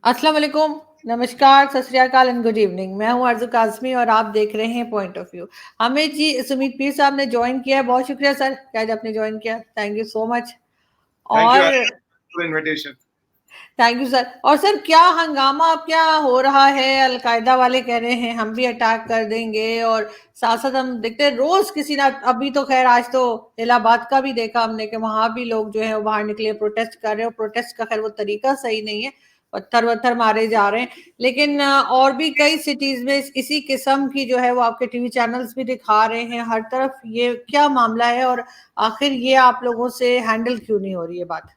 अस्सलाम वालेकुम, नमस्कार, सत श्री अकाल एंड गुड इवनिंग। मैं हूँ आरज़ू काज़मी और आप देख रहे हैं पॉइंट ऑफ व्यू। हमें जी सुमीत पीर साहब ने जॉइन किया है, बहुत शुक्रिया सर कि आज आपने जॉइन किया। Thank you so much. Thank you और for invitation. Thank you sir. और सर क्या हंगामा अब क्या हो रहा है, अलकायदा वाले कह रहे हैं हम भी अटैक कर देंगे, और साथ साथ हम देखते हैं रोज किसी ना, अभी तो खैर आज तो इलाहाबाद का भी देखा हमने कि वहां भी लोग जो है वो बाहर निकले, प्रोटेस्ट कर रहे हैं। प्रोटेस्ट का खैर वो तरीका सही नहीं है, पत्थर वत्थर मारे जा रहे हैं। लेकिन और भी कई सिटीज में इसी किस्म की जो है वो आपके टीवी चैनल्स भी दिखा रहे हैं हर तरफ। ये क्या मामला है और आखिर ये आप लोगों से हैंडल क्यों नहीं हो रही है बात?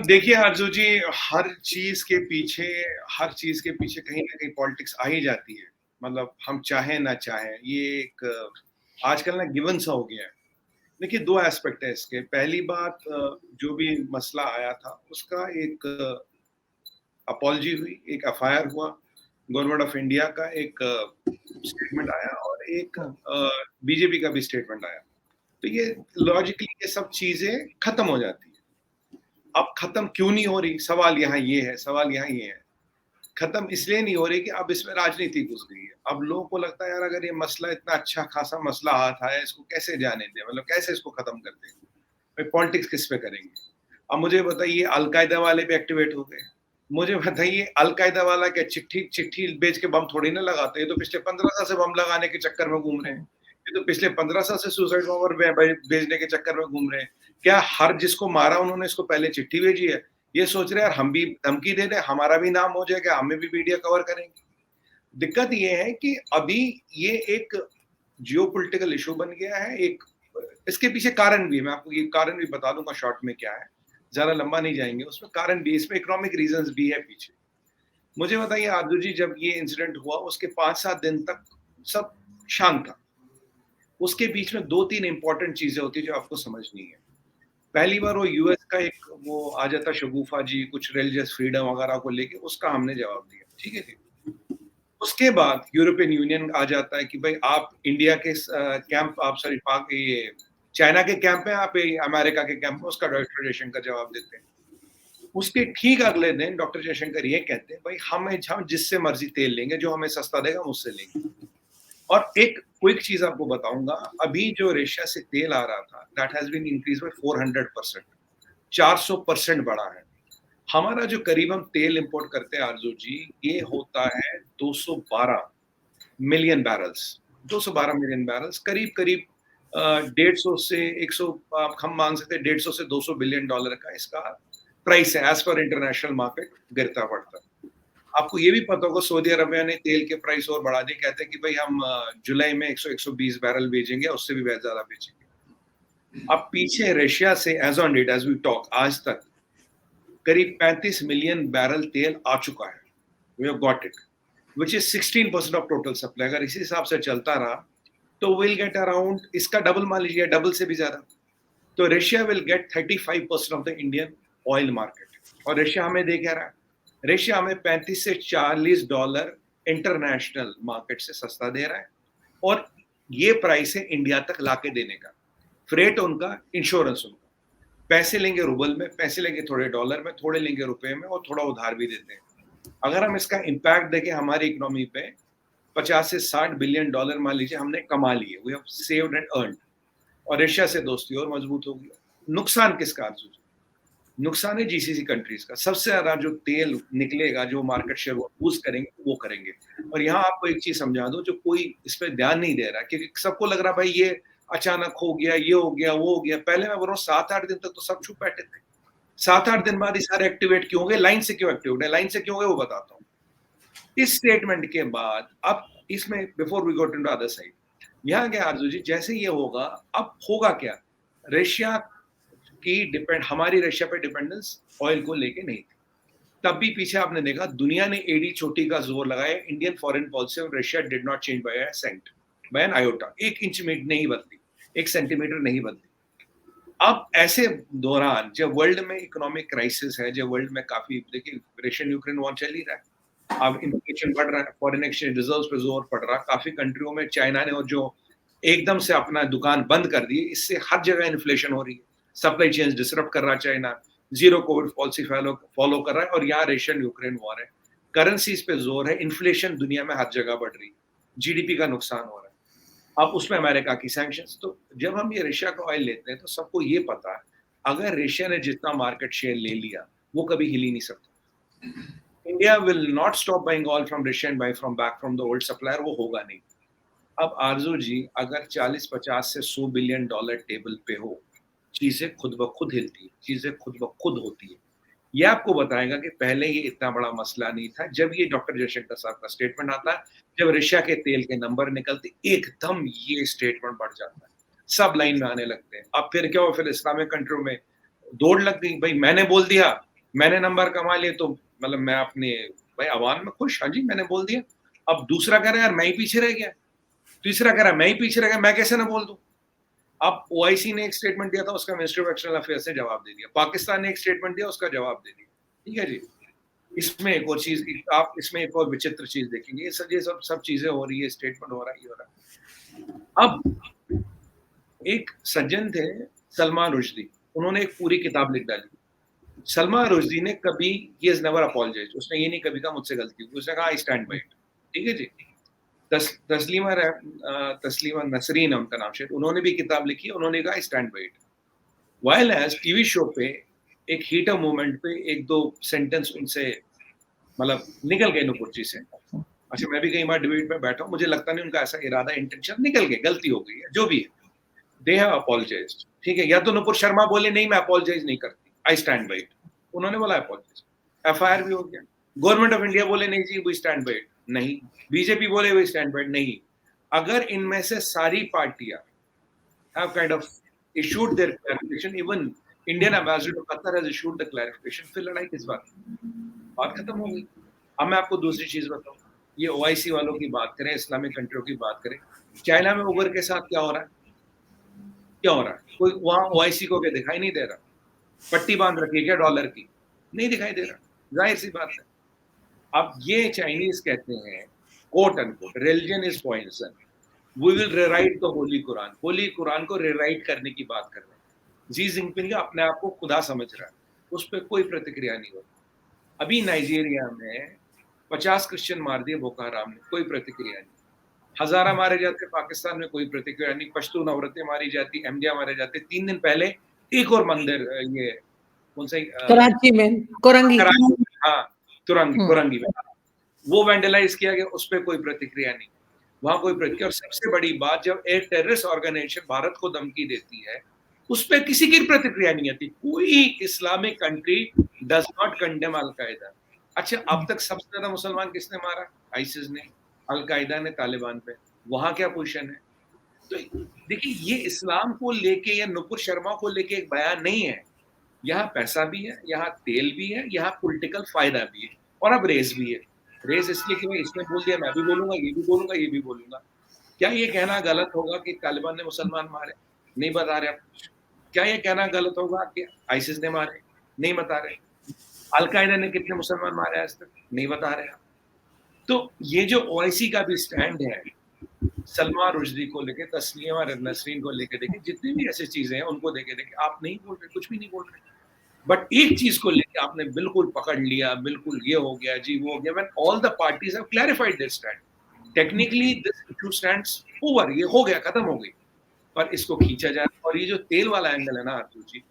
देखिए आरजू जी, हर चीज के पीछे कहीं ना कहीं पॉलिटिक्स आ ही जाती है। मतलब हम चाहें ना चाहें, ये एक आजकल ना गिवन सा हो गया है। देखिए, दो एस्पेक्ट है इसके। पहली बात, जो भी मसला आया था उसका एक अपॉलजी हुई, एक एफआईआर हुआ, गवर्नमेंट ऑफ इंडिया का एक स्टेटमेंट आया और एक बीजेपी का भी स्टेटमेंट आया। तो ये लॉजिकली ये सब चीजें खत्म हो जाती है। अब खत्म क्यों नहीं हो रही, सवाल यहाँ ये है। खत्म इसलिए नहीं हो रही कि अब इसमें राजनीति घुस गई है। अब लोगों को लगता है यार, अगर ये मसला इतना अच्छा खासा मसला हाथ आया, इसको कैसे जाने दें, मतलब कैसे इसको खत्म कर दें, भाई पॉलिटिक्स किस पे करेंगे। अब मुझे बताइए, अलकायदा वाले भी एक्टिवेट हो गए। मुझे बताइए, अलकायदा वाला क्या चिट्ठी चिट्ठी बेच के बम थोड़ी ना लगाते, ये तो पिछले 15 साल से बम लगाने के चक्कर में घूम रहे हैं। ये तो पिछले 15 साल से सुसाइड बॉम्बर भेजने के चक्कर में घूम रहे हैं। क्या हर जिसको मारा उन्होंने इसको पहले चिट्ठी भेजी है? ये सोच रहे हैं यार हम भी धमकी दे दें, हमारा भी नाम हो जाएगा, हमें भी मीडिया कवर करेंगे। दिक्कत ये है कि अभी ये एक जियोपॉलिटिकल इशू बन गया है। एक इसके पीछे कारण भी है, मैं आपको ये कारण भी बता दूंगा शॉर्ट में क्या है, ज्यादा लंबा नहीं जाएंगे उसमें। कारण भी, इसमें इकोनॉमिक रीजंस भी है पीछे। मुझे बताइए आदू जी, जब ये इंसिडेंट हुआ उसके 5-7 दिन तक सब शांत था। उसके बीच में 2-3 इंपॉर्टेंट चीजें होती है जो आपको समझनी है। पहली बार वो यूएस का एक वो आ जाता शगुफा जी, कुछ रिलीजियस फ्रीडम वगैरह को लेके, उसका हमने जवाब दिया, ठीक है जी। उसके बाद यूरोपियन यूनियन आ जाता है कि भाई आप इंडिया के कैंप, आप सॉरी पाक ये चाइना के कैंप में, आप अमेरिका के कैंप में, उसका डॉक्टर जयशंकर जवाब देते हैं। उसके ठीक अगले दिन डॉक्टर जयशंकर ये कहते हैं, भाई हम जिससे मर्जी तेल लेंगे, जो हमें सस्ता देगा हम उससे लेंगे। और एक क्विक चीज आपको बताऊंगा, अभी जो रशिया से तेल आ रहा था, that has been increase by 400%, 400% बढ़ा है। हमारा जो करीब हम तेल इंपोर्ट करते हैं आरजू जी, ये होता है 212 मिलियन बैरल्स। 212 मिलियन बैरल्स, करीब करीब 150 से 100, हम मान सकते हैं 150 से 200 बिलियन डॉलर का इसका प्राइस है। एज पर इंटरनेशनल मार्केट गिरता पड़ता। आपको ये भी पता होगा, सऊदी अरबिया ने तेल के प्राइस और बढ़ा दिए। कहते हैं कि भाई हम जुलाई में 100-120 बैरल बेचेंगे, उससे भी ज्यादा बेचेंगे। अब पीछे रशिया से as on date, as we talk, आज तक करीब 35 मिलियन बैरल तेल आ चुका है। We have got it, which is 16% of total supply. अगर इसी हिसाब से चलता रहा तो विल गेट अराउंड, इसका डबल मान लीजिए, डबल से भी ज्यादा। तो Russia will get 35% of the Indian oil market. और रशिया हमें दे क्या रहा है? रशिया हमें 35 से $40 इंटरनेशनल मार्केट से सस्ता दे रहा है। और ये प्राइस है इंडिया तक लाके देने का, फ्रेट उनका, इंश्योरेंस उनका। पैसे लेंगे रूबल में, पैसे लेंगे थोड़े डॉलर में, थोड़े लेंगे रुपए में, और थोड़ा उधार भी देते हैं। अगर हम इसका इम्पैक्ट देखें हमारी इकोनॉमी पे, 50 से 60 बिलियन डॉलर मान लीजिए हमने कमा लिए, we have saved and earned. और रशिया से दोस्ती और मजबूत होगी। नुकसान किसका आरजू? नुकसान है जीसीसी कंट्रीज का। सबसे ज्यादा जो तेल निकलेगा, जो मार्केट शेयर वो बूस्ट करेंगे, वो करेंगे। और यहाँ आपको एक चीज समझा दो, जो कोई इस पर ध्यान नहीं दे रहा, क्योंकि सबको लग रहा भाई ये अचानक हो गया, ये हो गया, वो हो गया। पहले मैं बोल रहा हूँ 7-8 दिन तक तो सब चुप बैठे थे। 7-8 दिन बाद ये सारे एक्टिवेट क्यों हो गए? लाइन से क्यों एक्टिवेट है? लाइन से क्यों हो गए वो बताता हूँ। इस स्टेटमेंट के बाद अब इसमें, before we go to the other side, यहाँ क्या आरजू जी, जैसे ये होगा, अब होगा क्या? रशिया की हमारी रशिया पे डिपेंडेंस ऑयल को लेके नहीं थी। तब भी पीछे आपने देखा दुनिया ने एडी चोटी का जोर लगाया। इंडियन फॉरेन पॉलिसी और Russia did not change by a cent, by an iota. 1 inch में नहीं बदली, 1 सेंटीमीटर नहीं बदली। अब ऐसे दौरान जब वर्ल्ड में इकोनॉमिक क्राइसिस है, जब वर्ल्ड में काफी, देखिए रशियन यूक्रेन वॉर चल ही रहा है, अब इन्फ्लेशन बढ़ रहा है, फॉरेन एक्सचेंज रिजर्व्स पे जोर पड़ रहा है काफी कंट्रियों में। चाइना ने और जो एकदम से अपना दुकान बंद कर दी, इससे हर जगह इन्फ्लेशन हो रही है, सप्लाई चेन्स डिसरप्ट कर रहा है China. Zero Covid policy follow कर रहा है, और यहाँ रशियन यूक्रेन वॉर है, करेंसीज पे जोर है, इन्फ्लेशन दुनिया में हर जगह बढ़ रही है, जीडीपी का नुकसान हो रहा है, अब उसमें अमेरिका की सैंक्शंस। तो जब हम ये रशिया का ऑयल लेते हैं तो सबको ये पता है अगर रशिया ने जितना मार्केट शेयर ले लिया वो कभी हिल ही नहीं सकता। India will not stop buying oil from Russia and buy from back from the old supplier, वो होगा नहीं। अब आरजू जी, अगर 40-50 से 100 बिलियन डॉलर टेबल पे हो, चीजें खुद ब खुद हिलती है, चीजें खुद ब खुद होती है। ये आपको बताएगा कि पहले ये इतना बड़ा मसला नहीं था। जब ये डॉक्टर जयशंकर साहब का स्टेटमेंट आता है, जब रशिया के तेल के नंबर निकलते, एकदम ये स्टेटमेंट बढ़ जाता है, सब लाइन में आने लगते हैं। अब फिर क्या हो, फिर इस्लामिक कंट्रियों में दौड़ लग गई, भाई मैंने बोल दिया, मैंने नंबर कमा लिए, तो मतलब मैं अपने भाई अवाम में खुश, हाँ जी मैंने बोल दिया। अब दूसरा कह रहा है यार मैं ही पीछे रह गया, तीसरा कह रहा है मैं ही पीछे रह गया, मैं कैसे ना बोल दूं। अब ओआईसी ने एक स्टेटमेंट दिया था, उसका मिनिस्ट्री ऑफ एक्सटर्नल अफेयर्स ने जवाब दे दिया, पाकिस्तान ने एक स्टेटमेंट दिया, उसका जवाब दे दिया, ठीक है जी। इसमें एक और चीज, आप इसमें एक और विचित्र चीज देखेंगे, ये सब चीजें हो रही है, स्टेटमेंट हो रहा है, ये हो रहा है। अब एक सज्जन थे सलमान रुश्दी, उन्होंने एक पूरी किताब लिख डाली। सलमान रुश्दी ने कभी, ही हैज नेवर अपॉलोजाइज्ड, उसने ये नहीं कभी कहा मुझसे गलती हुई, उसने कहा आई स्टैंड बाय इट, ठीक है जी। तस्लीमा नसरीन है उनका नाम, शायद उन्होंने भी किताब लिखी, उन्होंने कहा stand by it. While as TV show पे एक हीट ऑफ मोमेंट पे एक दो सेंटेंस उनसे मतलब निकल गए नुपुर से। अच्छा, मैं भी कई बार डिबेट में बैठा हूँ, मुझे लगता नहीं उनका ऐसा इरादा, इंटेंशन, निकल गए, गलती हो गई है, जो भी है, दे हैव अपॉलोजाइज्ड, ठीक है। या तो नुपुर शर्मा बोले नहीं मैं अपॉलोजाइज नहीं करती, आई स्टैंड बाय इट, उन्होंने बोला अपॉलोजाइज, एफआईआर भी हो गया। गवर्नमेंट ऑफ इंडिया बोले नहीं जी वी स्टैंड बाय इट, नहीं। बीजेपी बोले वी स्टैंड बाय इट, नहीं। अगर इनमें से सारी पार्टियां have kind of issued their clarification, even Indian ambassador to Qatar has issued the clarification, फिर लड़ाई किस बात खत्म हो गई। अब मैं आपको दूसरी चीज बताऊं, ये ओआईसी वालों की बात करें, इस्लामिक कंट्रियों की बात करें, चाइना में उबर के साथ क्या हो रहा है, क्या हो रहा है, कोई वहां ओआईसी को क्या दिखाई नहीं दे रहा, पट्टी बांध रखी है क्या डॉलर की, नहीं दिखाई दे रहा, जाहिर सी बात है। अब ये चाइनीज कहते हैं quote unquote religion is poison, we will rewrite the holy Quran, holy Quran को रिराइट करने की बात कर रहे हैं। जी जिनपिंग अपने आप को खुदा समझ रहा है, उस पर कोई प्रतिक्रिया नहीं होती। अभी नाइजीरिया में 50 क्रिश्चियन मार दिए बोको हराम ने, कोई प्रतिक्रिया नहीं। हजारा मारे जाते पाकिस्तान में, कोई प्रतिक्रिया नहीं। पश्तून औरतें मारी जाती, अहमदिया मारे जाते। 3 दिन पहले एक और मंदिर, ये कौन सा, कराची में कोरंगी, हाँ कोरंगी में, वो वैंडलाइज किया गया, उस पर कोई प्रतिक्रिया नहीं, वहां कोई प्रतिक्रिया। और सबसे बड़ी बात, जब एक टेररिस्ट ऑर्गेनाइजेशन भारत को धमकी देती है, उस पर किसी की प्रतिक्रिया नहीं आती। कोई Islamic country does not condemn al-Qaeda. अच्छा, अब तक सबसे ज्यादा मुसलमान किसने मारा? आईसिस ने, अल-कायदा ने, तालिबान पे। वहां क्या पोजीशन है? तो देखिए, ये इस्लाम को लेके या नुपुर शर्मा को लेके एक बयान नहीं है। यहाँ पैसा भी है, यहाँ तेल भी है, यहाँ पॉलिटिकल फायदा भी है, और अब रेस भी है। रेस इसलिए कि मैं इसने बोल दिया मैं भी बोलूंगा, ये भी बोलूंगा, ये भी बोलूंगा। क्या ये कहना गलत होगा कि तालिबान ने मुसलमान मारे? नहीं बता रहे आप कुछ। क्या ये कहना गलत होगा कि आईसिस ने मारे? नहीं बता रहे। अल-कायदा ने कितने मुसलमान मारे आज तक? नहीं बता रहे आप। तो ये जो ओआईसी का भी स्टैंड है सलमान रुश्दी को लेके, तस्लीमा नसरीन को लेके, देखे जितनी भी ऐसी चीजें हैं उनको देखे आप नहीं बोल रहे, कुछ भी नहीं बोल रहे। बट एक चीज को लेके आपने बिल्कुल पकड़ लिया, बिल्कुल ये हो गया जी, वो हो गया। When all the parties have clarified their stand, technically this issue stands over, ये हो गया, खत्म हो गई, पर इसको खींचा जाए। और ये जो तेल वाला एंगल है ना आरजू जी,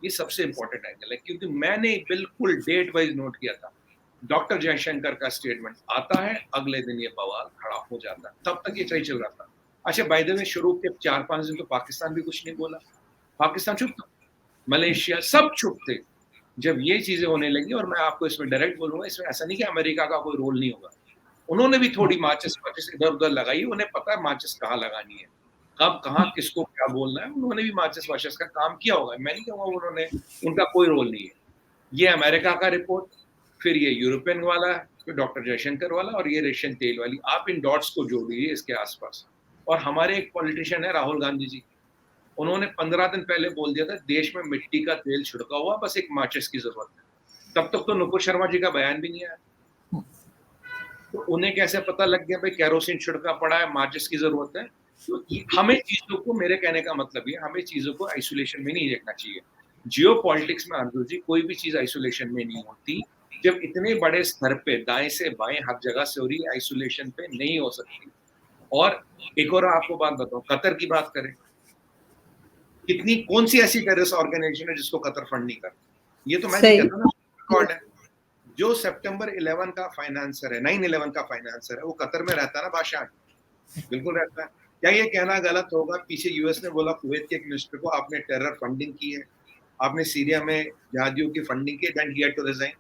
ये सबसे इंपॉर्टेंट एंगल है, क्योंकि मैंने बिल्कुल डेट वाइज नोट किया था। डॉक्टर जयशंकर का स्टेटमेंट आता है, अगले दिन ये बवाल खड़ा हो जाता है, तब तक ये सही चल रहा था। अच्छा, बाय द वे, शुरू के 4-5 दिन तो पाकिस्तान भी कुछ नहीं बोला, पाकिस्तान चुप था, मलेशिया सब चुप थे। जब ये चीजें होने लगी, और मैं आपको इसमें डायरेक्ट बोलूंगा, इसमें ऐसा नहीं कि अमेरिका का कोई रोल नहीं होगा, उन्होंने भी थोड़ी माचिस इधर उधर लगाई, उन्हें पता है माचिस कहाँ लगानी है, कब कहाँ किसको क्या बोलना है, उन्होंने भी माचिस वाचिस का काम किया होगा। मैं नहीं कहूँगा उन्होंने, उनका कोई रोल नहीं है। ये अमेरिका का रिपोर्ट, फिर ये यूरोपियन वाला, फिर डॉक्टर जयशंकर वाला, और ये रशियन तेल वाली, आप इन डॉट्स को जोड़िए इसके आसपास। और हमारे एक पॉलिटिशियन है राहुल गांधी जी, उन्होंने 15 दिन पहले बोल दिया था देश में मिट्टी का तेल छिड़का हुआ, बस एक माचिस की जरूरत है। तब तक तो नुपुर शर्मा जी का बयान भी नहीं आया, तो उन्हें कैसे पता लग गया भाई केरोसिन छिड़का पड़ा है, माचिस की जरूरत है? तो हमें चीजों को, मेरे कहने का मतलब ये, हमें चीजों को आइसोलेशन में नहीं देखना चाहिए। जियो पॉलिटिक्स में आरजू जी कोई भी चीज आइसोलेशन में नहीं होती। जब इतने बड़े स्तर पे दाएं से बाएं हर जगह से हो रही है, आइसोलेशन पे नहीं हो सकती। और एक और आपको बात बताऊं, कतर की बात करें, कितनी कौन सी ऐसी टेररिस्ट ऑर्गेनाइजेशन है जिसको कतर फंड नहीं करता? ये तो मैं नहीं सही। कहता ना, रिकॉर्ड है। जो सितंबर 11 का फाइनेंसर है, 9/11 का फाइनेंसर है, वो कतर में रहता है ना बादशाह, बिल्कुल रहता है। क्या ये कहना गलत होगा? पीछे यूएस ने बोला कुवैत के एक मिनिस्टर को, आपने टेरर फंडिंग की है, आपने सीरिया में जिहादियों की फंडिंग की, then he had to resign.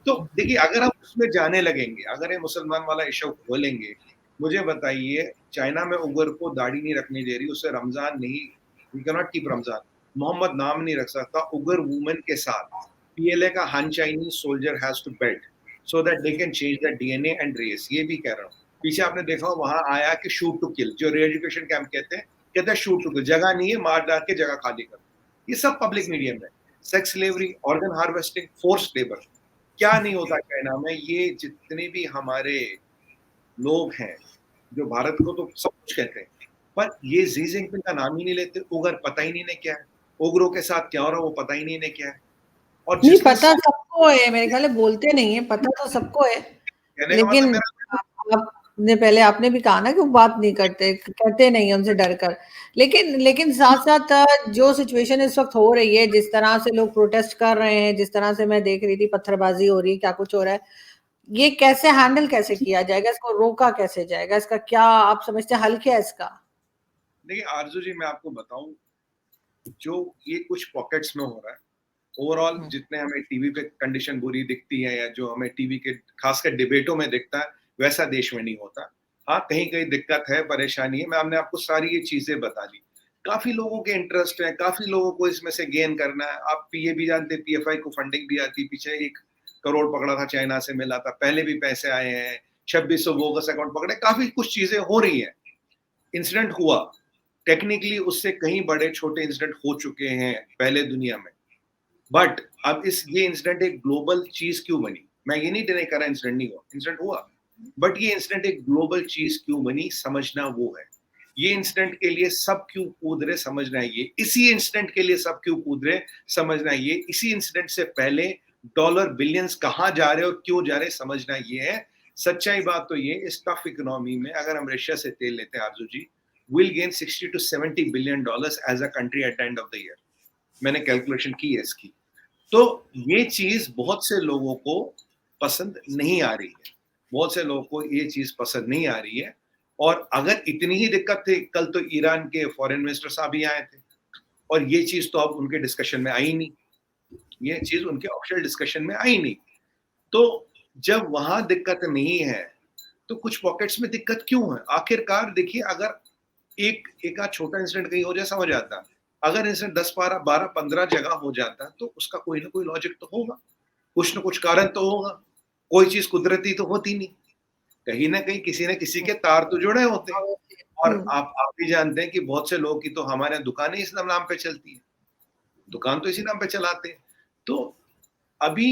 तो देखिए, अगर हम उसमें जाने लगेंगे, अगर ये मुसलमान वाला इशू खोलेंगे, मुझे बताइए, चाइना में उगर को दाढ़ी नहीं रखनी दे रही, उससे रमजान नहीं, we can not keep Ramzan. Mohammad नाम नहीं रख सकता उगर वुमेन के साथ। पीएलए का Han Chinese soldier has to wed so that they can change the DNA and race. ये भी कह रहा हूँ। पीछे आपने देखा वहां आया कि शूट टू किल, जो रीएजुकेशन कैंप कहते हैं शूट टू किल, जगह नहीं है, मार डाल के जगह खाली कर। ये सब पब्लिक मीडिया में। Sex slavery, organ harvesting, forced labour, क्या नहीं होता चाइना में। ये जितने भी हमारे लोग हैं जो भारत को तो सब कुछ कहते हैं, पर ये जी जिनपिंग का नाम ही नहीं लेते। उगर पता ही नहीं ने क्या है, उग्रों के साथ क्या हो रहा है वो पता ही नहीं ने क्या है। और नहीं, जिसने पता सबको है, मेरे ख्याल बोलते नहीं है, पता तो सबको है। कहने का मतलब लेकिन मेरा, आपने पहले आपने भी कहा ना कि वो बात नहीं करते, करते नहीं है उनसे डर कर। लेकिन साथ साथ जो सिचुएशन इस वक्त हो रही है, जिस तरह से लोग प्रोटेस्ट कर रहे हैं, जिस तरह से मैं देख रही थी पत्थरबाजी हो रही है, क्या कुछ हो रहा है, ये कैसे हैंडल कैसे किया जाएगा, इसको रोका कैसे जाएगा, इसका क्या आप समझते हैं हल क्या है इसका? देखिए आरजू जी, मैं आपको बताऊं, जो ये कुछ पॉकेट्स में हो रहा है, ओवरऑल जितने हमें टीवी पे कंडीशन बुरी दिखती है, या जो हमें टीवी के खासकर डिबेटों में दिखता है, वैसा देश में नहीं होता। हाँ, कहीं कहीं दिक्कत है, परेशानी है, मैं हमने आपको सारी ये चीजें बता दी। काफी लोगों के इंटरेस्ट है, काफी लोगों को इसमें से गेन करना है। आप ये भी जानते, पीएफआई को फंडिंग भी आती, पीछे 1 करोड़ पकड़ा था, चाइना से मिला था, पहले भी पैसे आए हैं, 2600 बोगस अकाउंट पकड़े, काफी कुछ चीजें हो रही है। इंसिडेंट हुआ, टेक्निकली उससे कहीं बड़े छोटे इंसिडेंट हो चुके हैं पहले दुनिया में, बट अब ये इंसिडेंट एक ग्लोबल चीज क्यों बनी? मैं ये नहीं डिनाई कर रहा इंसिडेंट नहीं हुआ, इंसिडेंट हुआ, बट ये इंसिडेंट एक ग्लोबल चीज क्यों बनी, समझना वो है। ये इंसिडेंट के लिए सब क्यों कूद रहे, समझना है ये। इसी इंसिडेंट के लिए सब क्यों कूद रहे, समझना है ये। इसी इंसिडेंट से पहले डॉलर बिलियंस कहां जा रहे और क्यों जा रहे, समझना ये है। सच्चाई बात तो ये, इस टफ इकोनॉमी में अगर हम रशिया से तेल लेते हैं Arzoo ji, will gain 60 to 70 billion dollars as a country at the end of the year. मैंने कैलकुलेशन की है इसकी। तो ये चीज बहुत से लोगों को पसंद नहीं आ रही है, बहुत से लोगों को ये चीज पसंद नहीं आ रही है। और अगर इतनी ही दिक्कत थी, कल तो ईरान के फॉरेन मिनिस्टर साहब ही आए थे, और ये चीज तो अब उनके डिस्कशन में आई नहीं, ये चीज उनके ऑफिशियल डिस्कशन में आई नहीं। तो जब वहां दिक्कत नहीं है, तो कुछ पॉकेट्स में दिक्कत क्यों है? आखिरकार देखिए, अगर एक एक आध छोटा इंसिडेंट कहीं हो जाए समझ आता, अगर इंसिडेंट 10 12 15 जगह हो जाता, तो उसका कोई ना कोई लॉजिक तो होगा, कुछ ना कुछ कारण तो होगा। कोई चीज कुदरती तो होती नहीं, कहीं ना कहीं किसी न किसी के तार तो जुड़े होते हैं। और हम्म। आप भी जानते हैं कि बहुत से लोग की तो हमारे यहाँ दुकानें इस नाम पे चलती है, दुकान तो इसी नाम पे चलाते हैं। तो अभी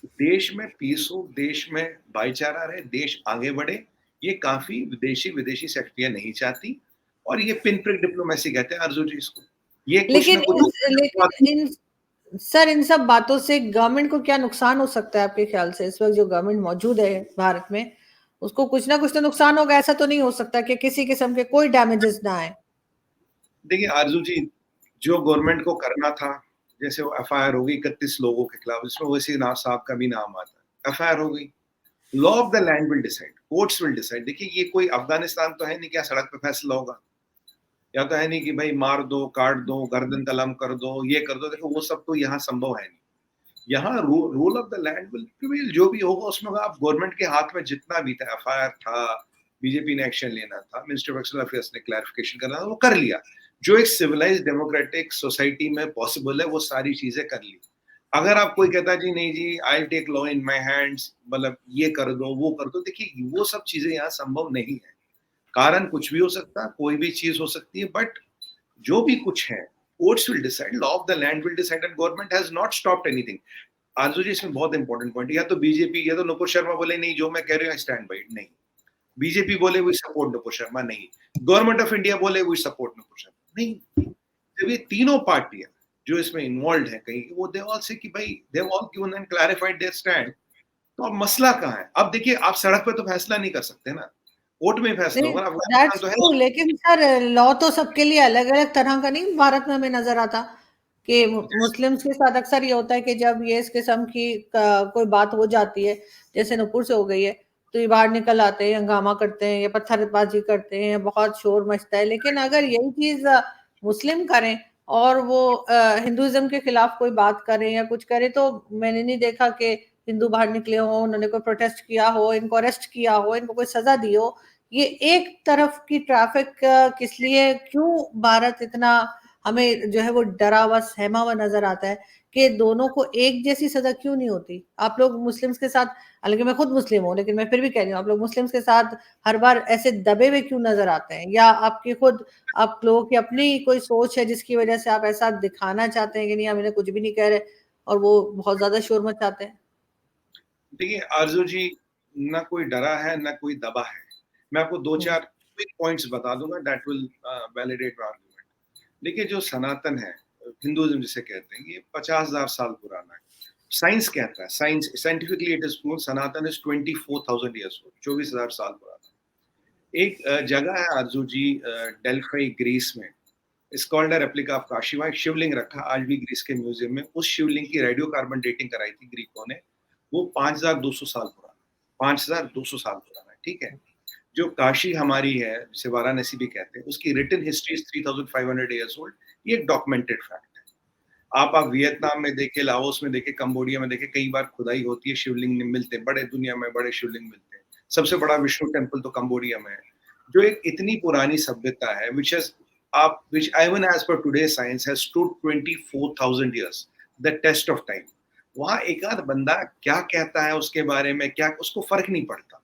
देश में पीस हो, देश में भाईचारा रहे, देश आगे बढ़े, ये काफी विदेशी विदेशी शक्तियां नहीं चाहती। और ये पिन प्रिक डिप्लोमेसी कहते हैं आरजू जी इसको। ये कुछ ना कुछ लेकिन इन सर, इन सब बातों से गवर्नमेंट को क्या नुकसान हो सकता है आपके ख्याल से? इस वक्त जो गवर्नमेंट मौजूद है भारत में, उसको कुछ ना कुछ तो नुकसान होगा, ऐसा तो नहीं हो सकता कि किसी किस्म के कोई डैमेजेस ना आए? देखिए आरजू जी, जो गवर्नमेंट को करना था, जैसे वो एफआईआर होगी 31 लोगों के खिलाफ, इसमें वैसे नाम साहब का भी नाम आता है, एफआईआर हो गई, law of the land will decide, courts will decide. देखिए ये कोई अफगानिस्तान तो है नहीं क्या सड़क पे फैसला होगा, या तो है नहीं कि भाई मार दो, काट दो, गर्दन कलम कर दो, ये कर दो। देखो वो सब तो यहाँ संभव है नहीं। यहाँ rule of the land will prevail, जो भी होगा उसमें आप गवर्नमेंट के हाथ में जितना भी था, एफआईआर था, बीजेपी ने एक्शन लेना था, मिनिस्टर ऑफ एक्सटर्नल अफेयर्स ने क्लैरिफिकेशन करना था, वो कर लिया। जो एक सिविलाइज डेमोक्रेटिक सोसाइटी में पॉसिबल है वो सारी चीजें कर ली। अगर आप कोई कहता जी नहीं जी I take law in my hands, मतलब ये कर दो वो कर दो, देखिए वो सब चीजें यहाँ संभव नहीं है। कारण कुछ भी हो सकता है, कोई भी चीज हो सकती है, बट जो भी कुछ है courts will decide, law of the land will decide, and government has not stopped anything. आरजू जी इसमें बहुत इंपॉर्टेंट पॉइंट, या तो बीजेपी या तो नुपुर शर्मा बोले नहीं जो मैं कह रही हूँ स्टैंड बाई, नहीं, बीजेपी बोले वी सपोर्ट नुपुर शर्मा, नहीं, गवर्नमेंट ऑफ इंडिया बोले वी सपोर्ट नुपुर शर्मा, नहीं। जब ये तीनों पार्टियां जो इसमें इन्वॉल्व है कहीं, वो दे ऑल से कि भाई they all given and clarified their stand. तो अब मसला कहाँ है? अब देखिए, आप सड़क पे तो फैसला नहीं कर सकते ना, कोर्ट में फैसला नहीं, होगा ना। अफगानिस्तान दैट्स तो है ट्रू, लेकिन सर लॉ तो सबके लिए अलग अलग तरह का नहीं भारत में हमें नजर आता कि मुस्लिम्स के साथ अक्सर ये होता है कि जब ये इस किस्म की कोई बात हो जाती है, जैसे नूपुर से हो गई है, तो ये बाहर निकल आते हैं, हंगामा करते हैं, ये पत्थरबाजी करते हैं, बहुत शोर मचता है। लेकिन अगर यही चीज मुस्लिम करें और वो हिंदुइज्म के खिलाफ कोई बात करें या कुछ करे, तो मैंने नहीं देखा कि हिंदू बाहर निकले हो, उन्होंने कोई प्रोटेस्ट किया हो, इनको अरेस्ट किया हो, इनको कोई सजा दी हो। ये एक तरफ की ट्रैफिक किस लिए, क्यों भारत इतना हमें जो है वो डरा हुआ सहमा हुआ नजर आता है कि दोनों को एक जैसी सजा क्यों नहीं होती? आप लोग मुस्लिम्स के साथ, हालांकि मैं खुद मुस्लिम हूँ लेकिन मैं फिर भी कह रही हूँ, आप लोग मुस्लिम्स के साथ हर बार ऐसे दबे हुए क्यों नजर आते हैं? या आपकी खुद, आप लोगों की अपनी कोई सोच है जिसकी वजह से आप ऐसा दिखाना चाहते हैं कि नहीं हम इन्हें कुछ भी नहीं कह रहे, और वो बहुत ज्यादा शोर मचाते हैं? देखिए आरजू जी, ना कोई डरा है ना कोई दबा है। मैं आपको दो हम्म। चार क्विक पॉइंट्स बता दूंगा, दैट विल वैलिडेट आर्गुमेंट। देखिए जो सनातन है, हिंदुइज्म जिसे कहते हैं, ये 50,000 साल पुराना है। साइंस कहता है, science scientifically it is proven, Sanatan is 24,000 years old, 24,000 साल पुराना। एक जगह है आरजू जी, डेल्फी ग्रीस में, इस called a replica of Kashi. वहाँ एक शिवलिंग रखा आज भी ग्रीस के म्यूजियम में। उस शिवलिंग की रेडियो कार्बन डेटिंग कराई थी ग्रीकों ने, वो 5,200 साल पुराना, 5,200 साल पुराना है, ठीक है। जो काशी हमारी है, जिसे वाराणसी भी कहते हैं, उसकी written history is 3,500 years old. ये एक डॉक्यूमेंटेड फैक्ट है। आप वियतनाम में देखे, लाओस में देखे, कंबोडिया में देखे, कई बार खुदाई होती है, शिवलिंग मिलते हैं, बड़े दुनिया में बड़े शिवलिंग मिलते हैं। सबसे बड़ा विष्णु टेम्पल तो कंबोडिया में है, जो एक इतनी पुरानी सभ्यता है, which has which even as per today's science has stood 24,000 years the test of time। वहां एक आध बंदा क्या कहता है उसके बारे में, क्या उसको फर्क नहीं पड़ता।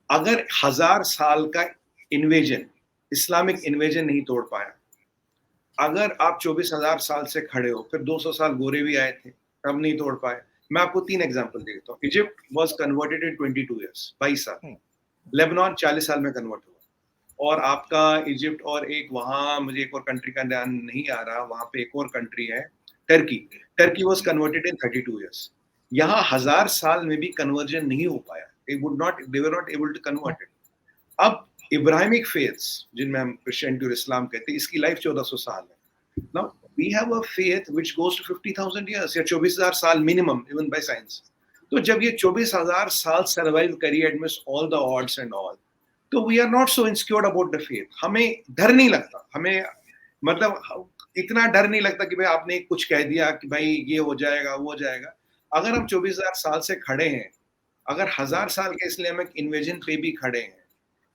अगर 1,000 साल का इन्वेजन, इस्लामिक इन्वेजन नहीं तोड़ पाया, अगर आप 24,000 साल से खड़े हो, फिर 200 साल गोरे भी आए थे, तब नहीं तोड़ पाए। मैं आपको 3 एग्जांपल देता हूँ। Egypt was converted in 22 years, 22 साल। लेबनान 40 साल में कन्वर्ट हुआ। और आपका इजिप्ट और एक वहां, मुझे एक और कंट्री का ध्यान नहीं आ रहा, वहां पे एक और कंट्री है, Turkey. Turkey was converted in 32 years. यहाँ 1,000 साल में भी कन्वर्जन नहीं हो पाया। they were not able to convert it। अब इब्राहिमिक फेथ्स, जिनमें हम क्रिश्चियनिटी और इस्लाम कहते हैं, इसकी लाइफ 1400 साल है। Now we have a faith which goes to 50,000 years, या 24,000 साल मिनिमम, इवन बाय साइंस। तो जब ये 24,000 साल सर्वाइव करी admits all the odds and all, तो we are not so insecure about the faith. हमें डर नहीं लगता, हमें मतलब इतना डर नहीं लगता कि भाई आपने कुछ कह दिया कि भाई ये हो जाएगा वो हो जाएगा। अगर हम 24,000 साल से खड़े हैं, अगर 1,000 साल के इस्लामिक इन्वेजन पे भी खड़े हैं,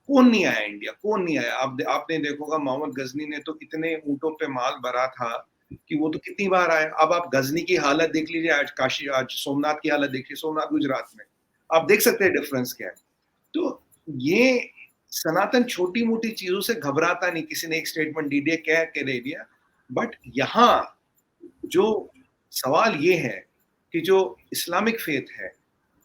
कौन नहीं आया इंडिया, कौन नहीं आया? आपने देखोगा मोहम्मद गजनी ने तो इतने ऊंटों पे माल भरा था कि वो तो कितनी बार आए। अब आप गजनी की हालत देख लीजिए, आज काशी, आज सोमनाथ की हालत देखिए, सोमनाथ गुजरात में, आप देख सकते हैं डिफरेंस क्या है। तो ये सनातन छोटी मोटी चीजों से घबराता नहीं। किसी ने एक स्टेटमेंट दे दिया, कह के दे दिया, बट यहाँ जो सवाल ये है कि जो इस्लामिक फेथ है,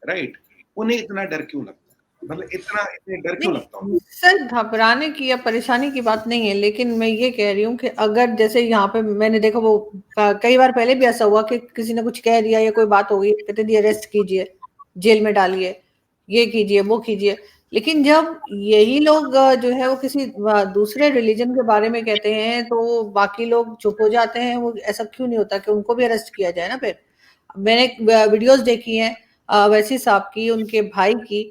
राइट, उन्हें इतना डर क्यों लगता है? मतलब इतने डर क्यों लगता है? नहीं सर, घबराने की या परेशानी की बात नहीं है, लेकिन मैं ये कह रही हूँ कि अगर जैसे यहाँ पे मैंने देखा, वो कई बार पहले भी ऐसा हुआ कि किसी ने कुछ कह दिया या कोई बात हो गई, कहते थे अरेस्ट कीजिए, जेल में डालिए, ये कीजिए वो कीजिए। लेकिन जब यही लोग जो है वो किसी दूसरे रिलीजन के बारे में कहते हैं, तो बाकी लोग चुप हो जाते हैं। वो ऐसा क्यों नहीं होता कि उनको भी अरेस्ट किया जाए ना? फिर मैंने वीडियोस देखी हैं वैसी साहब की, उनके भाई की,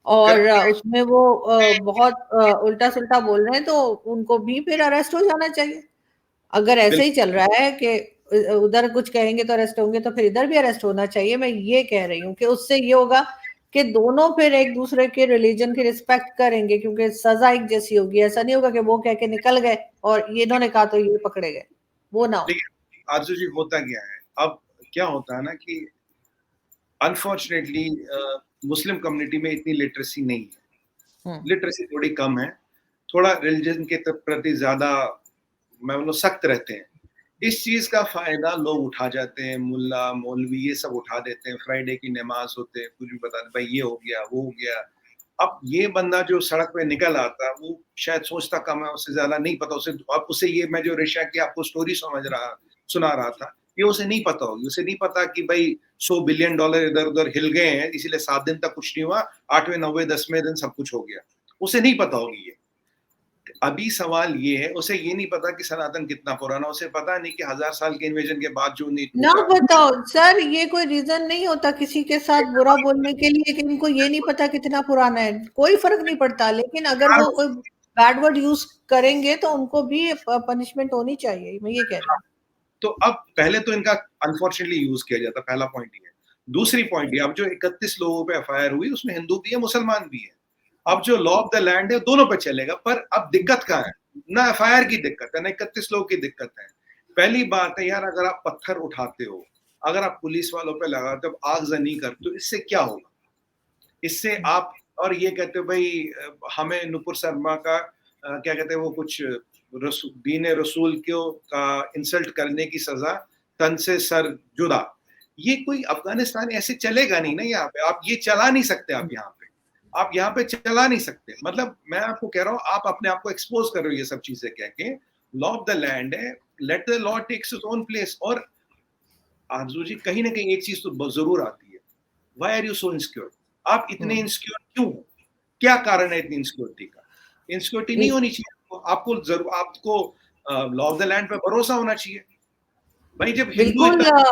और उसमें वो बहुत उल्टा सुल्टा बोल रहे हैं, तो उनको भी फिर अरेस्ट हो जाना चाहिए। अगर ऐसे ही चल रहा है कि उधर कुछ कहेंगे तो अरेस्ट होंगे, तो फिर इधर भी अरेस्ट होना चाहिए। मैं ये कह रही हूँ कि उससे ये होगा कि दोनों फिर एक दूसरे के रिलीजन की रिस्पेक्ट करेंगे, क्योंकि सजा एक जैसी होगी। ऐसा नहीं होगा कि वो कह के निकल गए और ये इन्होंने कहा तो ये पकड़े गए, वो ना हो। देखिए आरजू जी, होता क्या है अब, क्या होता है ना कि अनफॉर्चुनेटली मुस्लिम कम्युनिटी में इतनी लिटरेसी नहीं है। हम्म। लिटरेसी थोड़ी कम है, थोड़ा रिलीजन के प्रति ज्यादा, मैं बोलूँ, सख्त रहते हैं। इस चीज का फायदा लोग उठा जाते हैं, मुल्ला मौलवी ये सब उठा देते हैं। फ्राइडे की नमाज होते हैं, कुछ भी बताते भाई ये हो गया वो हो गया। अब ये बंदा जो सड़क पे निकल आता, वो शायद सोचता कम है, उससे ज्यादा नहीं पता उसे। अब उसे ये, मैं जो ऋषा की आपको स्टोरी सुना रहा था, ये उसे नहीं पता होगी, उसे नहीं पता कि भाई $100 बिलियन इधर उधर हिल गए हैं, इसीलिए 7 दिन तक कुछ नहीं हुआ, 8वें 9वें 10वें दिन सब कुछ हो गया, उसे नहीं पता होगी ये। अभी सवाल ये है, उसे ये नहीं पता कि सनातन कितना पुराना, उसे पता नहीं कि 1000 साल के इन्वेजन के बाद जो नहीं ना टूटा। बताओ सर, ये कोई रीजन नहीं होता किसी के साथ बुरा बोलने के लिए कि इनको ये नहीं पता कितना पुराना है, कोई फर्क नहीं पड़ता, लेकिन अगर वो कोई बैड वर्ड यूज करेंगे तो उनको भी पनिशमेंट होनी चाहिए, मैं ये कह रही हूँ। तो अब पहले तो इनका अनफॉर्चुनेटली यूज किया जाता, पहला पॉइंट ये है। दूसरी पॉइंट ये, अब जो 31 लोगों पे एफआईआर हुई उसमें हिंदू भी है, मुसलमान भी है। अब जो लॉ ऑफ द लैंड है दोनों पे चलेगा, पर अब दिक्कत कहाँ है? ना एफआईआर की दिक्कत है, ना 31 लोगों की दिक्कत है। पहली बात है यार, अगर आप पत्थर उठाते हो, अगर आप पुलिस वालों पे लगाते हो, आगजनी करते हो, इससे क्या होगा? इससे आप और ये कहते हो भाई हमें नुपुर शर्मा का क्या कहते हैं वो कुछ दीन रसूल को का इंसल्ट करने की सजा, तन से सर जुदा। ये कोई अफगानिस्तान ऐसे चलेगा नहीं ना, यहाँ पे आप ये चला नहीं सकते, आप यहाँ पे चला नहीं सकते। मतलब मैं आपको कह रहा हूँ, आप अपने आप को एक्सपोज कर रहे हो ये सब चीजें कह के। लॉ ऑफ द लैंड है, let the law takes its own place. और आरजू जी कहीं ना कहीं एक चीज तो जरूर आती है, why are you so insecure? आप इतने इनसिक्योर क्यों हो? क्या कारण है इतनी इनसिक्योरिटी का? इनसिक्योरिटी नहीं होनी चाहिए आपको, जरूर आपको लॉ ऑफ द लैंड पे भरोसा होना चाहिए। भाई जब हिंदू बिल्कुल। इतना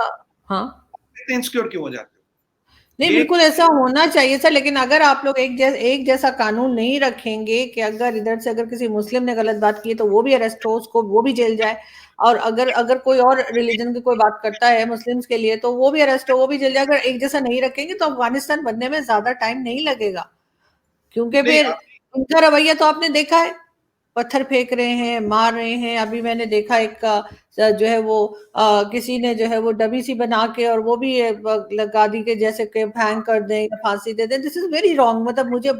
हाँ, इनसिक्योर क्यों हो जाते हो? नहीं ये बिल्कुल ऐसा होना चाहिए सर, लेकिन अगर आप लोग एक जैसा कानून नहीं रखेंगे कि अगर इधर से अगर किसी मुस्लिम ने गलत बात की है तो वो भी अरेस्ट हो, उसको वो भी जेल जाए, और अगर अगर कोई और रिलीजन की कोई बात करता है मुस्लिम्स के लिए तो वो भी अरेस्ट हो, वो भी जेल जाए। अगर एक जैसा नहीं रखेंगे तो अफगानिस्तान बनने में ज्यादा टाइम नहीं लगेगा, क्योंकि नहीं फिर उनका रवैया तो आपने देखा है, पत्थर फेंक रहे हैं, मार रहे हैं। अभी मैंने देखा एक जो है वो किसी ने जो है वो डबी सी बना के और वो भी लगा दी के जैसे कि हैंग कर दें या फांसी दे दें। This is very wrong. मतलब मुझे,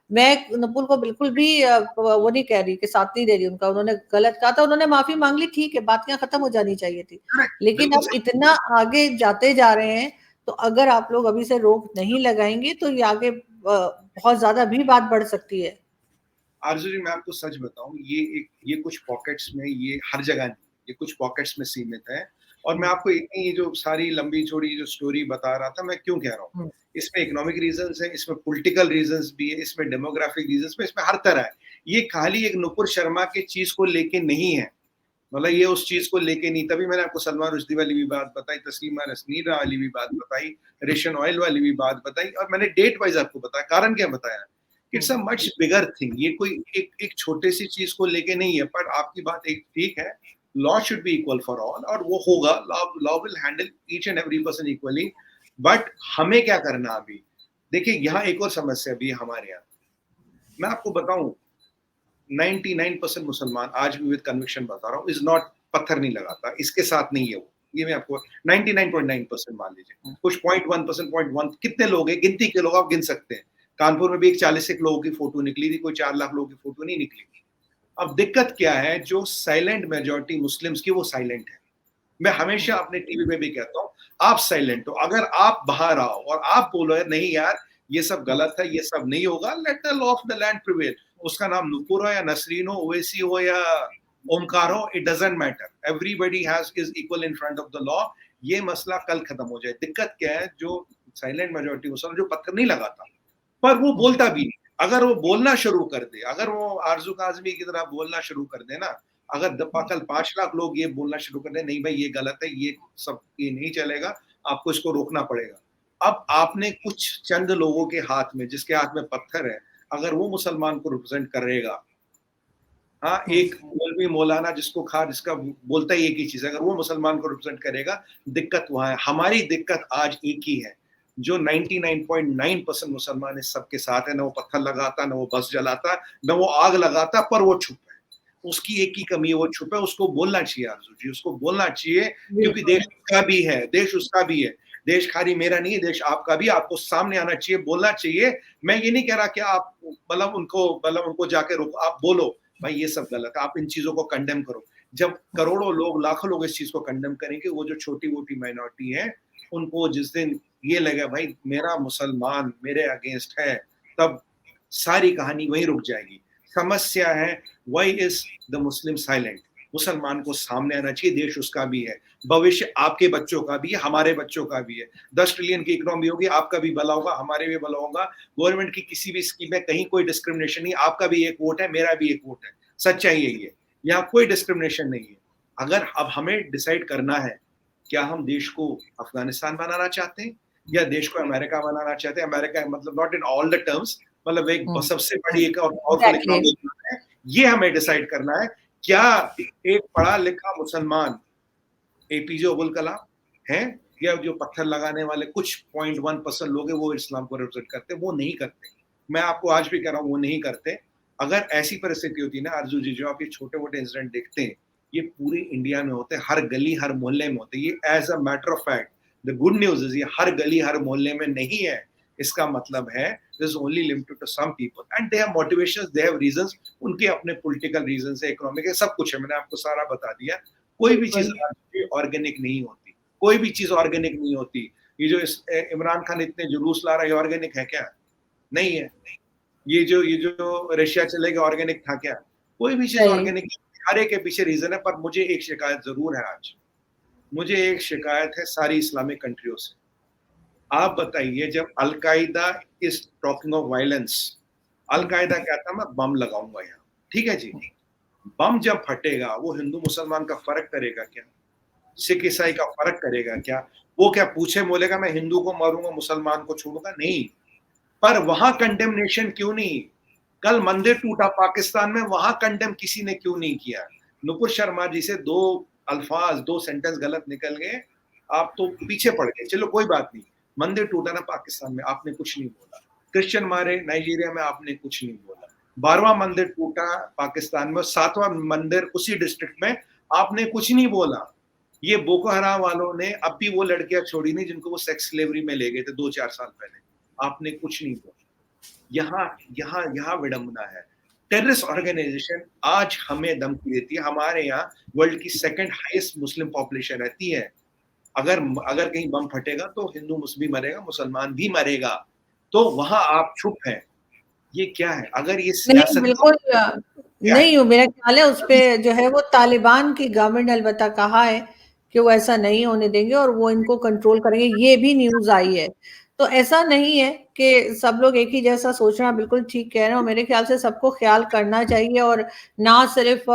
मैं नपुर को बिल्कुल भी वो नहीं कह रही कि साथ नहीं दे रही उनका, उन्होंने गलत कहा था, उन्होंने माफी मांग ली, ठीक है, बात यहाँ खत्म हो जानी चाहिए थी। लेकिन बिल्कुल अब सही। इतना आगे जाते जा रहे हैं, तो अगर आप लोग अभी से रोक नहीं लगाएंगे तो ये आगे बहुत ज्यादा भी बात बढ़ सकती है। आरजू जी मैं आपको सच बताऊं, ये कुछ पॉकेट्स में, ये हर जगह नहीं, ये कुछ पॉकेट्स में सीमित है। और मैं आपको इतनी ये जो सारी लंबी चौड़ी जो स्टोरी बता रहा था, मैं क्यों कह रहा हूँ, हम्म, इसमें इकोनॉमिक रीजंस है, इसमें पॉलिटिकल रीजंस भी है, इसमें डेमोग्राफिक रीजंस में, इसमें हर तरह है। ये खाली एक नुपुर शर्मा के चीज को लेके नहीं है, मतलब ये उस चीज को लेके नहीं। तभी मैंने आपको सलमान रुश्दी वाली भी बात बताई, तस्लीमा नसरीन वाली भी बात बताई, रेशन ऑयल वाली भी बात बताई, और मैंने डेट वाइज आपको बताया। कारण क्या बताया? It's a much bigger thing. ये कोई एक छोटे सी चीज को लेके नहीं है। पर आपकी बात एक ठीक है, law should be equal for all, और वो होगा। Law will handle each and every person equally. But हमें क्या करना अभी? देखिए यहाँ एक और समस्या भी है हमारे यहाँ। मैं आपको बताऊं, 99% मुसलमान आज भी विद कन्विक्शन बता रहा हूँ, इज नॉट, पत्थर नहीं लगाता, इसके साथ नहीं है वो। ये मैं आपको 99.9% मान लीजिए, कुछ 0.1%, 0.1 कितने लोग हैं, गिनती के लोग आप गिन सकते हैं। कानपुर में भी एक 40 एक लोगों की फोटो निकली थी, कोई 4 लाख लोगों की फोटो नहीं निकली। अब दिक्कत क्या है, जो साइलेंट मेजोरिटी मुस्लिम्स की, वो साइलेंट है। मैं हमेशा अपने टीवी पे भी कहता हूँ, आप साइलेंट हो। अगर आप बाहर आओ और आप बोलो यार नहीं यार ये सब गलत है, ये सब नहीं होगा, late the law of the land prevail. उसका नाम नुपुर हो या नसरीन हो, ओवैसी हो या ओमकार हो, it doesn't matter. Everybody has is equal in front of the law. ये मसला कल खत्म हो जाए। दिक्कत क्या है, जो साइलेंट मेजोरिटी मुसलमान जो पत्थर नहीं लगाता, पर वो बोलता भी नहीं। अगर वो बोलना शुरू कर दे, अगर वो आरजू काजमी की तरह बोलना शुरू कर दे ना, अगर कल 5 लाख लोग ये बोलना शुरू कर दे नहीं भाई ये गलत है, ये सब ये नहीं चलेगा, आपको इसको रोकना पड़ेगा। अब आपने कुछ चंद लोगों के हाथ में, जिसके हाथ में पत्थर है, अगर वो मुसलमान को रिप्रेजेंट करेगा, हाँ एक मौलवी मौलाना जिसको खा जिसका बोलता ही एक ही चीज है, अगर वो मुसलमान को रिप्रेजेंट करेगा, दिक्कत वहां है। हमारी दिक्कत आज एक ही है, जो 99.9% मुसलमान इस सबके साथ है, ना वो पत्थर लगाता, ना वो बस जलाता, ना वो आग लगाता, पर वो छुप है। उसकी एक ही कमी है, वो छुप है। उसको बोलना चाहिए आरज़ू जी, उसको बोलना चाहिए, क्योंकि देश उसका भी है, देश उसका भी है। देश खाली मेरा नहीं है, देश आपका भी। आपको सामने आना चाहिए, बोलना चाहिए। मैं ये नहीं कह रहा कि आप मतलब उनको जाके रोको, आप बोलो भाई ये सब गलत है, आप इन चीजों को कंडेम करो। जब करोड़ों लोग, लाखों लोग इस चीज को कंडेम करेंगे, वो जो छोटी मोटी माइनॉरिटी है, उनको जिस दिन ये लगे भाई मेरा मुसलमान मेरे अगेंस्ट है, तब सारी कहानी वहीं रुक जाएगी। समस्या है, why is the Muslim silent? मुसलमान को सामने आना चाहिए, देश उसका भी है, भविष्य आपके बच्चों का भी है, हमारे बच्चों का भी है। 10 ट्रिलियन की इकोनॉमी होगी, आपका भी भला होगा, हमारे भी भला होगा। गवर्नमेंट की किसी भी स्कीम में कहीं कोई डिस्क्रिमिनेशन नहीं, आपका भी एक वोट है, मेरा भी एक वोट है, सच्चाई यही है, यहाँ कोई डिस्क्रिमिनेशन नहीं है। अगर अब हमें डिसाइड करना है, क्या हम देश को अफगानिस्तान बनाना चाहते हैं या देश को अमेरिका बनाना चाहते हैं? अमेरिका मतलब not in all the terms, मतलब एक सबसे बड़ी एक और पावरफुल इकोनॉमी है, ये हमें डिसाइड करना है। क्या एक पढ़ा लिखा मुसलमान एपीजे अब्दुल कलाम है, या जो पत्थर लगाने वाले कुछ 0.1% लोग हैं वो इस्लाम को रिप्रेजेंट करते हैं? वो नहीं करते। मैं आपको आज भी कह रहा हूँ, वो नहीं करते। अगर ऐसी परिस्थिति होती है ना आरजू जी, जो आप ये छोटे मोटे इंसिडेंट देखते हैं, ये पूरे इंडिया में होते हैं, हर गली हर मोहल्ले में होते हैं। ये as a matter of fact, the good news is ये हर गली हर मोहल्ले में नहीं है। इसका मतलब है this is only limited to some people and they have motivations, they have reasons, उनके अपने पॉलिटिकल रीजंस है, इकोनॉमिक है, सब कुछ है, मैंने आपको सारा बता दिया। कोई भी चीज ऑर्गेनिक नहीं होती, कोई भी चीज ऑर्गेनिक नहीं होती। ये जो इमरान खान इतने जुलूस ला रहा है, ऑर्गेनिक है क्या? नहीं है। ये जो रशिया चलेगा, ऑर्गेनिक था क्या? कोई भी चीज ऑर्गेनिक, हर एक के पीछे रीजन है। पर मुझे एक शिकायत जरूर है आज, मुझे एक शिकायत है सारी इस्लामिक कंट्रियों से। आप बताइए, जब al Qaeda is talking of violence, al Qaeda कहता मैं बम लगाऊंगा यहाँ, ठीक है जी, बम जब फटेगा वो हिंदू मुसलमान का फर्क करेगा क्या? सिख ईसाई का फर्क करेगा क्या? वो क्या पूछे बोलेगा मैं हिंदू को मारूंगा मुसलमान को छोड़ूंगा? नहीं। पर वहां कंडेमनेशन क्यों नहीं? कल मंदिर टूटा पाकिस्तान में, वहां कंडेम किसी ने क्यों नहीं किया? नुपुर शर्मा जी से दो अल्फाज, दो सेंटेंस गलत निकल गए, आप तो पीछे पड़ गए। चलो कोई बात नहीं, मंदिर टूटा ना पाकिस्तान में, आपने कुछ नहीं बोला। क्रिश्चियन मारे नाइजीरिया में, आपने कुछ नहीं बोला। 12वां मंदिर टूटा पाकिस्तान में, 7वां मंदिर उसी डिस्ट्रिक्ट में, आपने कुछ नहीं बोला। ये बोको हराम वालों ने अब भी वो लड़कियां छोड़ी नहीं जिनको वो सेक्स स्लेवरी में ले गए थे 2-4 साल पहले, आपने कुछ नहीं बोला। यहाँ विडंबना है। टेररिस्ट ऑर्गेनाइजेशन आज हमें धमकी देती है। हमारे यहाँ वर्ल्ड की सेकंड हाईएस्ट मुस्लिम पॉपुलेशन रहती है। अगर कहीं बम फटेगा तो हिंदू मुस्लिम मरेगा, मुसलमान भी मरेगा, तो वहां आप चुप हैं। ये क्या है? अगर ये सियासत बिल्कुल नहीं, मेरा ख्याल है उस पे जो है वो तालिबान की गवर्नमेंट ने अलबत्ता कहा है कि वो ऐसा नहीं होने देंगे और वो इनको कंट्रोल करेंगे, ये भी न्यूज आई है। तो ऐसा नहीं है कि सब लोग एक ही जैसा सोच रहे हैं, बिल्कुल ठीक कह रहे हैं। और मेरे ख्याल से सबको ख्याल करना चाहिए, और ना सिर्फ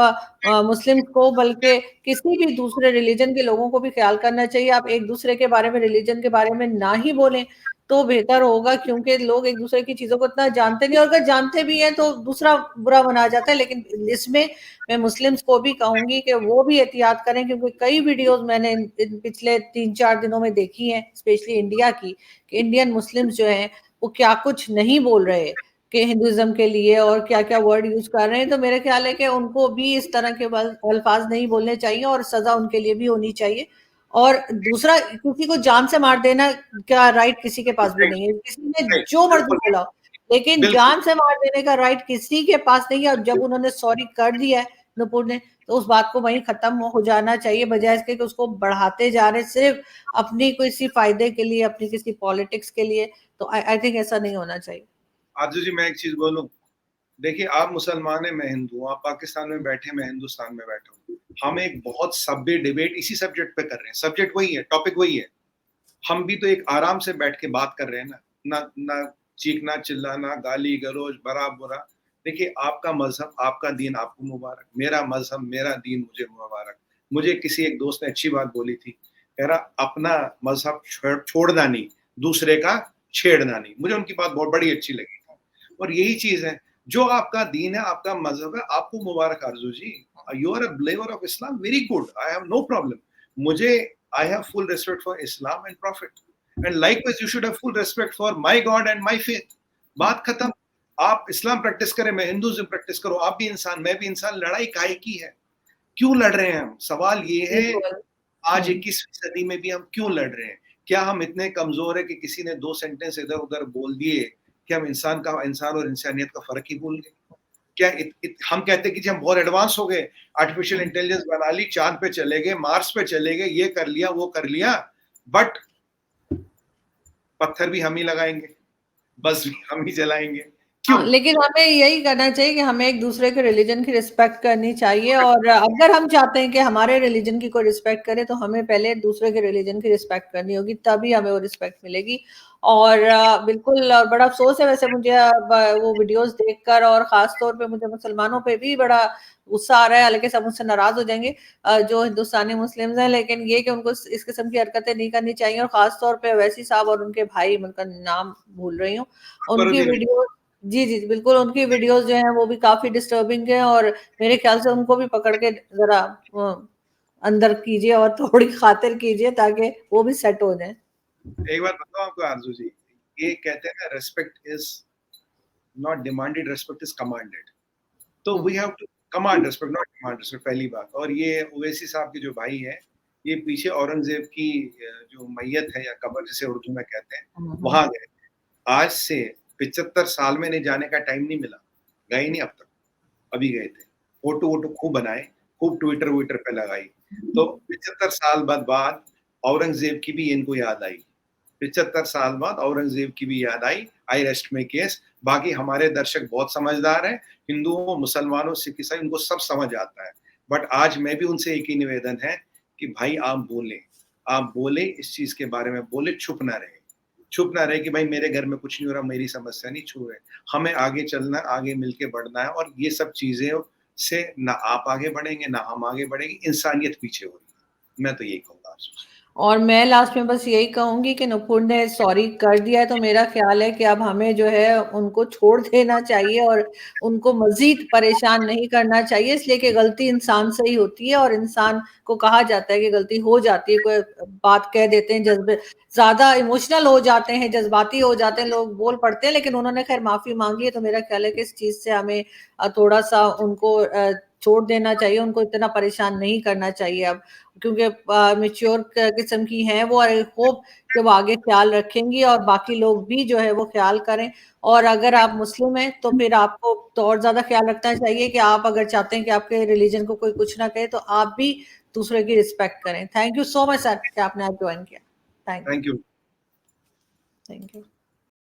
मुस्लिम को बल्कि किसी भी दूसरे रिलीजन के लोगों को भी ख्याल करना चाहिए। आप एक दूसरे के बारे में, रिलीजन के बारे में ना ही बोलें तो बेहतर होगा, क्योंकि लोग एक दूसरे की चीजों को इतना जानते नहीं, और अगर जानते भी हैं तो दूसरा बुरा बना जाता है। लेकिन इसमें मैं मुस्लिम्स को भी कहूंगी कि वो भी एहतियात करें, क्योंकि कई वीडियोस मैंने इन पिछले 3-4 दिनों में देखी हैं, स्पेशली इंडिया की, कि इंडियन मुस्लिम्स जो हैं वो क्या कुछ नहीं बोल रहे कि हिंदुइज्म के लिए, और क्या क्या वर्ड यूज कर रहे हैं। तो मेरे ख्याल है कि उनको भी इस तरह के अल्फाज नहीं बोलने चाहिए, और सजा उनके लिए भी होनी चाहिए। और दूसरा, किसी को जान से मार देना का राइट किसी के पास भी नहीं है, किसी ने जो मर्जी बोला, लेकिन जान से मार देने का राइट किसी के पास नहीं है। और जब उन्होंने सॉरी कर दिया है नुपुर ने, तो उस बात को वहीं खत्म हो जाना चाहिए, बजाय इसके कि उसको बढ़ाते जा रहे सिर्फ अपनी किसी फायदे के लिए, अपनी किसी पॉलिटिक्स के लिए। तो आई थिंक ऐसा नहीं होना चाहिए। आजू जी, मैं एक चीज बोलूं, देखिए आप मुसलमान है, मैं हिंदू हूँ, आप पाकिस्तान में बैठे, मैं हिंदुस्तान में बैठा हूँ। हम एक बहुत सभ्य डिबेट इसी सब्जेक्ट पे कर रहे हैं, सब्जेक्ट वही है, टॉपिक वही है। हम भी तो एक आराम से बैठ के बात कर रहे हैं ना ना चीखना चिल्लाना, गाली गलौज, बड़ा बुरा। देखिए, आपका मजहब आपका दीन आपको मुबारक, मेरा मजहब मेरा दीन मुझे मुबारक। मुझे किसी एक दोस्त ने अच्छी बात बोली थी, कह रहा अपना मजहब छोड़ना नहीं, दूसरे का छेड़ना नहीं। मुझे उनकी बात बहुत बड़ी अच्छी लगी। और यही चीज है, जो आपका दीन है, आपका मजहब है, आपको मुबारक Arzoo ji. You are a believer of Islam, very good, I have no problem. मुझे I have full respect for Islam and prophet, and likewise you should have full respect for my god and my faith. बात खत्म। आप इस्लाम practice करें, मैं Hinduism practice करो, आप भी इंसान मैं भी इंसान। लड़ाई काहे की है? क्यों लड़ रहे हैं हम? सवाल ये है, आज 21वीं सदी में भी हम क्यों लड़ रहे हैं? क्या हम इतने कमजोर है कि किसी ने 2 सेंटेंस इधर उधर बोल दिए कि हम इंसान और इंसानियत का फर्क ही भूल गए? क्या हम कहते हैं कि जी हम बहुत एडवांस हो गए, आर्टिफिशियल इंटेलिजेंस बना ली, चांद पे चले गए, मार्स पे चले गए, ये कर लिया वो कर लिया, बट पत्थर भी हम ही लगाएंगे, बस भी हम ही जलाएंगे, क्यों? लेकिन हमें यही करना चाहिए कि हमें एक दूसरे के रिलीजन की रिस्पेक्ट करनी चाहिए, और अगर हम चाहते हैं कि हमारे रिलीजन की कोई रिस्पेक्ट करे तो हमें पहले दूसरे के रिलीजन की रिस्पेक्ट करनी होगी, तभी हमें वो रिस्पेक्ट मिलेगी। और बिल्कुल, और बड़ा अफसोस है वैसे मुझे अब वो वीडियोस देखकर, और खास तौर पे मुझे मुसलमानों पे भी बड़ा गुस्सा आ रहा है, हालांकि सब मुझसे नाराज हो जाएंगे जो हिंदुस्तानी मुस्लिम्स हैं, लेकिन ये कि उनको इस किस्म की हरकतें नहीं करनी चाहिए। और खास तौर पे अवैसी साहब और उनके भाई, मैं उनका नाम भूल रही हूँ, उनकी अकबरुद्दीन वीडियो, जी, जी, बिल्कुल, उनकी वीडियोज़ जो हैं वो भी काफ़ी डिस्टर्बिंग हैं, और मेरे ख़्याल से उनको भी पकड़ के ज़रा अंदर कीजिए और थोड़ी खातिर कीजिए ताकि वो भी सेट हो जाएँ। एक बात बताऊँ आपको आरज़ू जी, ये कहते हैं ना respect is not demanded, respect is commanded. तो वी हुँ। Have to command respect, not demand respect, पहली बात। और ये ओवैसी साहब के जो भाई हैं, ये पीछे औरंगज़ेब की जो मैयत है या कब्र जिसे उर्दू में कहते हैं, हुँ, हुँ। वहाँ गए। आज से 75 साल में नहीं जाने का टाइम नहीं मिला, गए नहीं अब तक, अभी गए थे। फ़ोटो-वोटो खूब बनाए, खूब ट्विटर-विटर पे लगाई। तो 75 साल बाद औरंगज़ेब की भी इनको याद आई। 75 साल बाद औरंगज़ेब की भी याद आई, आई रेस्ट माय केस। बाकी हमारे दर्शक बहुत समझदार हैं, हिंदुओं, मुसलमानों, सिख, ईसाई, उनको सब समझ आता है। बट आज मैं भी उनसे एक ही निवेदन है कि भाई आप बोलें, इस चीज़ के बारे में बोलें, चुप ना रहें। चुप ना रहें कि भाई मेरे घर में कुछ नहीं हो रहा, मेरी समस्या नहीं छू रहे। हमें आगे चलना है, आगे मिलके बढ़ना है, और ये सब चीज़ें से ना आप आगे बढ़ेंगे, ना हम आगे बढ़ेंगे, इंसानियत पीछे हो रही है। मैं तो यही कहूँगा आपसे। और मैं लास्ट में बस यही कहूँगी कि नुपुर ने सॉरी कर दिया है, तो मेरा ख़्याल है कि अब हमें जो है उनको छोड़ देना चाहिए और उनको मज़ीद परेशान नहीं करना चाहिए, इसलिए कि गलती इंसान से ही होती है, और इंसान को कहा जाता है कि गलती हो जाती है, कोई बात कह देते हैं, जज़्बे ज़्यादा इमोशनल हो जाते हैं, जज़्बाती हो जाते हैं, लोग बोल पड़ते हैं, लेकिन उन्होंने ख़ैर माफ़ी माँगी है, तो मेरा ख़्याल है कि इस चीज़ से हमें थोड़ा-सा उनको छोड़ देना चाहिए, उनको इतना परेशान नहीं करना चाहिए अब। क्योंकि मैच्योर किस्म की हैं वो, आई होप कि वो आगे ख्याल रखेंगी और बाकी लोग भी जो है वो ख्याल करें। और अगर आप मुस्लिम हैं तो फिर आपको तो और ज़्यादा ख्याल रखना चाहिए कि आप अगर चाहते हैं कि आपके रिलीजन को कोई कुछ ना कहे तो आप भी दूसरे की रिस्पेक्ट करें। Thank you so much sir कि आपने आज ज्वाइन किया। Thank you. Thank you. Thank you.